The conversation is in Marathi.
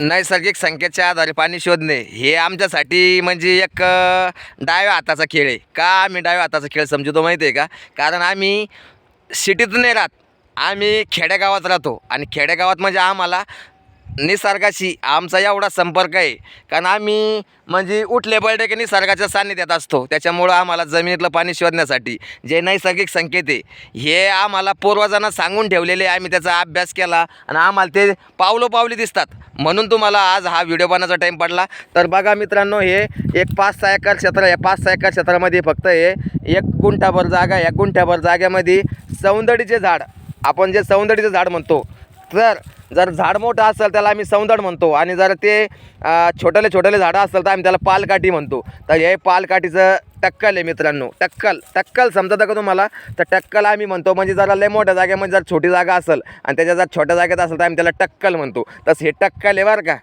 नैसर्गिक संकेतच्या आधारे पाणी शोधणे हे आमच्यासाठी म्हणजे एक डाव्या हाताचा खेळ आहे. का आम्ही डाव्या हाताचा खेळ समजतो माहिती आहे का? कारण आम्ही सिटीत नाही राहत, आम्ही खेडेगावात राहतो आणि खेडेगावात म्हणजे आम्हाला निसर्गाशी आमचा एवढा संपर्क आहे. कारण आम्ही म्हणजे उठले पडले की निसर्गाच्या सान्निध्यात असतो. त्याच्यामुळं आम्हाला जमिनीतलं पाणी शोधण्यासाठी जे नैसर्गिक संकेत आहे हे आम्हाला पूर्वजांना सांगून ठेवलेले, आम्ही त्याचा अभ्यास केला आणि आम्हाला ते पावलोपावली दिसतात. म्हणून तुम्हाला आज हा व्हिडिओ बनवायचा टाईम पडला. तर बघा मित्रांनो, हे एक 5-6 एकर क्षेत्र आहे. 5-6 एकर क्षेत्रामध्ये फक्त हे 1 गुंठाभर जागा आहे. 1 गुंठाभर जागेमध्ये सौंदर्याचे झाड, आपण जे सौंदर्याचं झाड म्हणतो, तर जर झाड मोठं असेल त्याला आम्ही सौंदर्य म्हणतो आणि जर ते छोटेले छोटेले झाडं असेल तर आम्ही त्याला पालकाठी म्हणतो. तर हे पालकाठीचं टक्कल आहे मित्रांनो. टक्कल समजतं का तुम्हाला? तर टक्कल आम्ही म्हणतो म्हणजे जरा लय मोठ्या जागेमध्ये जर छोटी जागा असेल आणि त्याच्या जर छोट्या जागेत असेल तर आम्ही त्याला टक्कल म्हणतो. तसं हे टक्कल आहे बरं का.